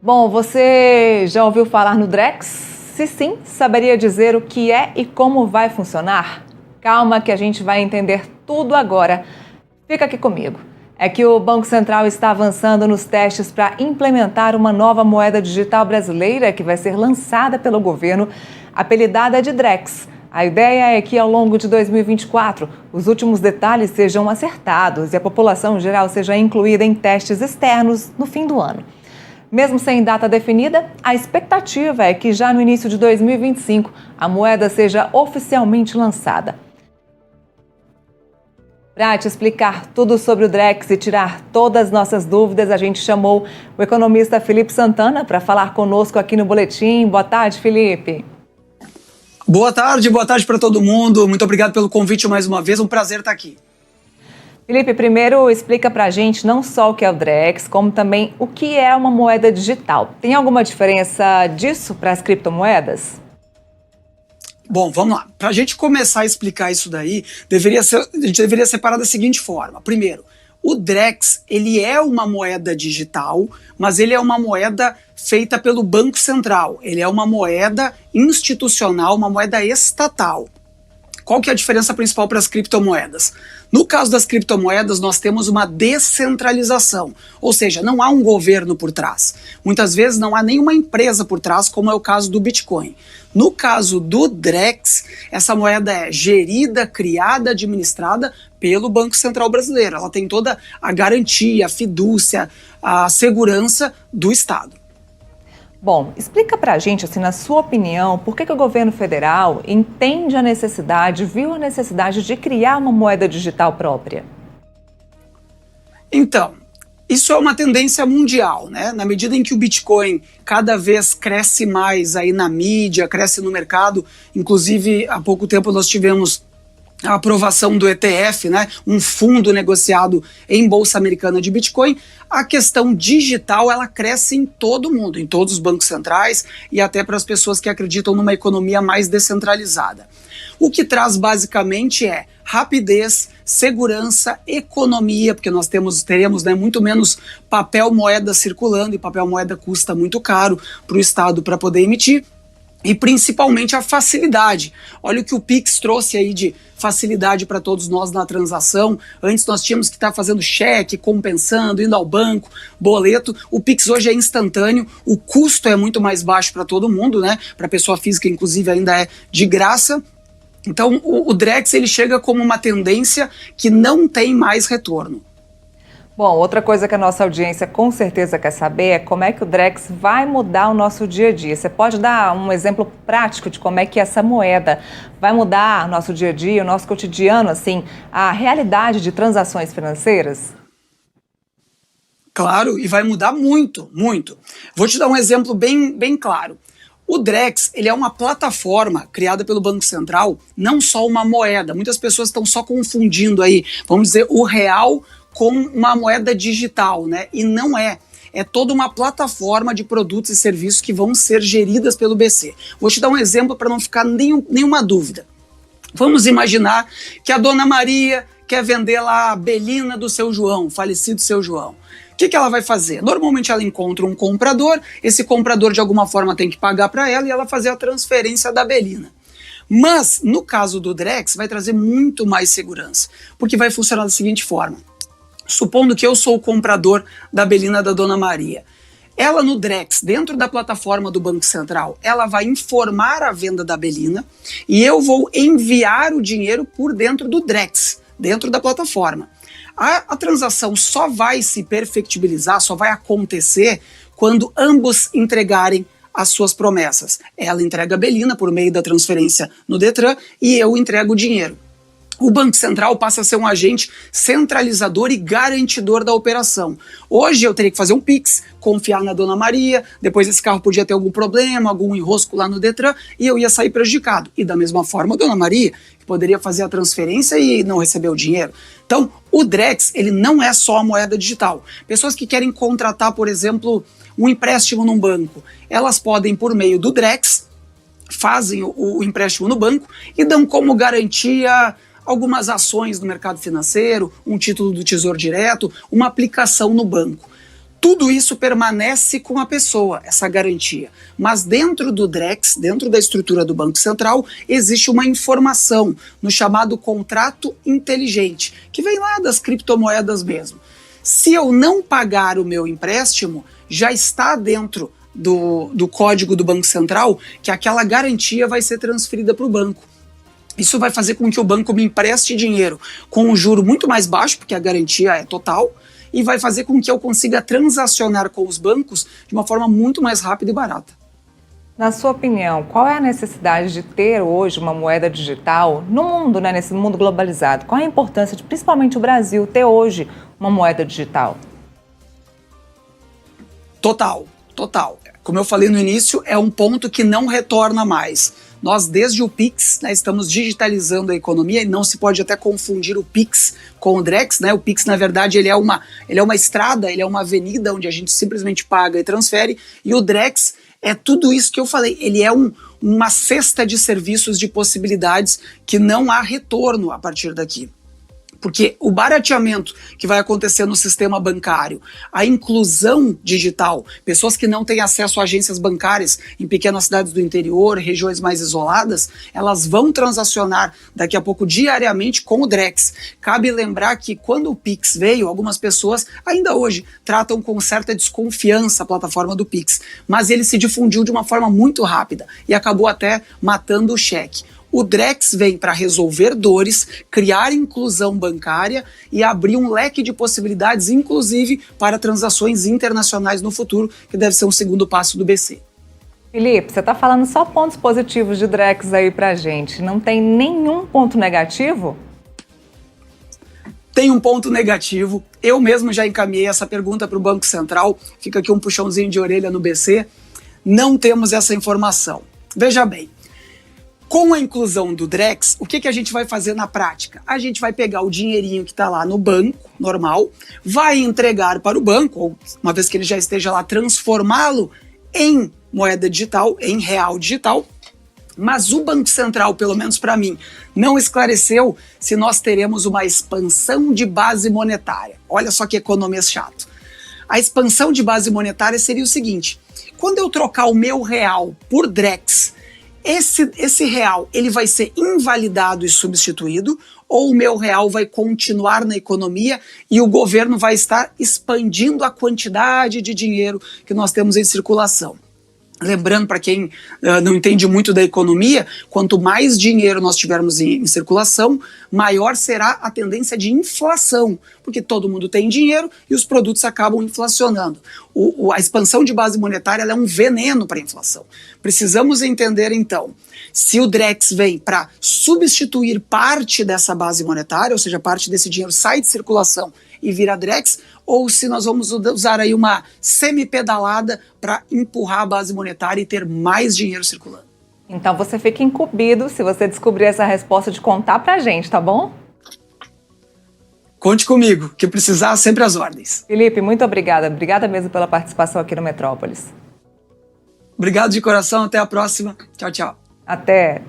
Bom, você já ouviu falar no Drex? Se sim, saberia dizer o que é e como vai funcionar? Calma que a gente vai entender tudo agora. Fica aqui comigo. É que o Banco Central está avançando nos testes para implementar uma nova moeda digital brasileira que vai ser lançada pelo governo, apelidada de Drex. A ideia é que ao longo de 2024, os últimos detalhes sejam acertados e a população geral seja incluída em testes externos no fim do ano. Mesmo sem data definida, a expectativa é que já no início de 2025 a moeda seja oficialmente lançada. Para te explicar tudo sobre o Drex e tirar todas as nossas dúvidas, a gente chamou o economista Felipe Santana para falar conosco aqui no Boletim. Boa tarde, Felipe. Boa tarde para todo mundo. Muito obrigado pelo convite mais uma vez, um prazer estar aqui. Felipe, primeiro explica para a gente não só o que é o Drex, como também o que é uma moeda digital. Tem alguma diferença disso para as criptomoedas? Bom, vamos lá. Para a gente começar a explicar isso daí, a gente deveria separar da seguinte forma. Primeiro, o Drex, ele é uma moeda digital, mas ele é uma moeda feita pelo Banco Central. Ele é uma moeda institucional, uma moeda estatal. Qual que é a diferença principal para as criptomoedas? No caso das criptomoedas, nós temos uma descentralização, ou seja, não há um governo por trás. Muitas vezes não há nenhuma empresa por trás, como é o caso do Bitcoin. No caso do Drex, essa moeda é gerida, criada, administrada pelo Banco Central Brasileiro. Ela tem toda a garantia, a fidúcia, a segurança do Estado. Bom, explica pra gente, assim, na sua opinião, por que o governo federal entende a necessidade, viu a necessidade de criar uma moeda digital própria? Então, isso é uma tendência mundial, né? Na medida em que o Bitcoin cada vez cresce mais aí na mídia, cresce no mercado, inclusive há pouco tempo nós tivemos a aprovação do ETF, né, um fundo negociado em Bolsa Americana de Bitcoin, a questão digital ela cresce em todo mundo, em todos os bancos centrais e até para as pessoas que acreditam numa economia mais descentralizada. O que traz basicamente é rapidez, segurança, economia, porque nós teremos né, muito menos papel moeda circulando e papel moeda custa muito caro para o Estado para poder emitir. E principalmente a facilidade. Olha o que o Pix trouxe aí de facilidade para todos nós na transação. Antes nós tínhamos que estar fazendo cheque, compensando, indo ao banco, boleto. O Pix hoje é instantâneo, o custo é muito mais baixo para todo mundo, né? Para a pessoa física, inclusive, ainda é de graça. Então o Drex ele chega como uma tendência que não tem mais retorno. Bom, outra coisa que a nossa audiência com certeza quer saber é como é que o Drex vai mudar o nosso dia a dia. Você pode dar um exemplo prático de como é que essa moeda vai mudar o nosso dia a dia, o nosso cotidiano, assim, a realidade de transações financeiras? Claro, e vai mudar muito, muito. Vou te dar um exemplo bem claro. O Drex, ele é uma plataforma criada pelo Banco Central, não só uma moeda. Muitas pessoas estão só confundindo aí, vamos dizer, o real com uma moeda digital, né? E não é. É toda uma plataforma de produtos e serviços que vão ser geridas pelo BC. Vou te dar um exemplo para não ficar nenhuma dúvida. Vamos imaginar que a Dona Maria quer vender lá a Belina do seu João, falecido seu João. O que ela vai fazer? Normalmente ela encontra um comprador, esse comprador de alguma forma tem que pagar para ela e ela fazer a transferência da Belina. Mas, no caso do Drex, vai trazer muito mais segurança, porque vai funcionar da seguinte forma. Supondo que eu sou o comprador da Belina da Dona Maria. Ela no Drex, dentro da plataforma do Banco Central, ela vai informar a venda da Belina e eu vou enviar o dinheiro por dentro do Drex, dentro da plataforma. A transação só vai se perfectibilizar, só vai acontecer quando ambos entregarem as suas promessas. Ela entrega a Belina por meio da transferência no Detran e eu entrego o dinheiro. O Banco Central passa a ser um agente centralizador e garantidor da operação. Hoje eu teria que fazer um Pix, confiar na Dona Maria, depois esse carro podia ter algum problema, algum enrosco lá no Detran e eu ia sair prejudicado. E da mesma forma a Dona Maria, que poderia fazer a transferência e não receber o dinheiro. Então o Drex, ele não é só a moeda digital. Pessoas que querem contratar, por exemplo, um empréstimo num banco, elas podem, por meio do Drex, fazem o empréstimo no banco e dão como garantia algumas ações do mercado financeiro, um título do Tesouro Direto, uma aplicação no banco. Tudo isso permanece com a pessoa, essa garantia. Mas dentro do Drex, dentro da estrutura do Banco Central, existe uma informação no chamado contrato inteligente, que vem lá das criptomoedas mesmo. Se eu não pagar o meu empréstimo, já está dentro do código do Banco Central que aquela garantia vai ser transferida para o banco. Isso vai fazer com que o banco me empreste dinheiro com um juro muito mais baixo, porque a garantia é total, e vai fazer com que eu consiga transacionar com os bancos de uma forma muito mais rápida e barata. Na sua opinião, qual é a necessidade de ter hoje uma moeda digital no mundo, né, nesse mundo globalizado? Qual é a importância de, principalmente o Brasil, ter hoje uma moeda digital? Total. Como eu falei no início, é um ponto que não retorna mais. Nós, desde o Pix, né, estamos digitalizando a economia e não se pode até confundir o Pix com o Drex, né? O Pix, na verdade, ele é uma estrada, ele é uma avenida onde a gente simplesmente paga e transfere, e o Drex é tudo isso que eu falei, ele é uma cesta de serviços, de possibilidades que não há retorno a partir daqui. Porque o barateamento que vai acontecer no sistema bancário, a inclusão digital, pessoas que não têm acesso a agências bancárias em pequenas cidades do interior, regiões mais isoladas, elas vão transacionar daqui a pouco diariamente com o Drex. Cabe lembrar que quando o Pix veio, algumas pessoas ainda hoje tratam com certa desconfiança a plataforma do Pix, mas ele se difundiu de uma forma muito rápida e acabou até matando o cheque. O Drex vem para resolver dores, criar inclusão bancária e abrir um leque de possibilidades, inclusive para transações internacionais no futuro, que deve ser um segundo passo do BC. Felipe, você está falando só pontos positivos de Drex aí para a gente. Não tem nenhum ponto negativo? Tem um ponto negativo. Eu mesmo já encaminhei essa pergunta para o Banco Central. Fica aqui um puxãozinho de orelha no BC. Não temos essa informação. Veja bem. Com a inclusão do Drex, o que a gente vai fazer na prática? A gente vai pegar o dinheirinho que está lá no banco, normal, vai entregar para o banco, ou uma vez que ele já esteja lá, transformá-lo em moeda digital, em real digital, mas o Banco Central, pelo menos para mim, não esclareceu se nós teremos uma expansão de base monetária. Olha só que economês chato. A expansão de base monetária seria o seguinte, quando eu trocar o meu real por Drex, esse real ele vai ser invalidado e substituído, ou o meu real vai continuar na economia e o governo vai estar expandindo a quantidade de dinheiro que nós temos em circulação. Lembrando, para quem não entende muito da economia, quanto mais dinheiro nós tivermos em circulação, maior será a tendência de inflação, porque todo mundo tem dinheiro e os produtos acabam inflacionando. A expansão de base monetária ela é um veneno para a inflação. Precisamos entender, então, se o Drex vem para substituir parte dessa base monetária, ou seja, parte desse dinheiro sai de circulação e vira Drex, ou se nós vamos usar aí uma semi-pedalada para empurrar a base monetária e ter mais dinheiro circulando. Então você fica incumbido, se você descobrir essa resposta, de contar pra gente, tá bom? Conte comigo, que precisar, sempre às ordens. Felipe, muito obrigada. Obrigada mesmo pela participação aqui no Metrópolis. Obrigado de coração, até a próxima. Tchau, tchau. Até.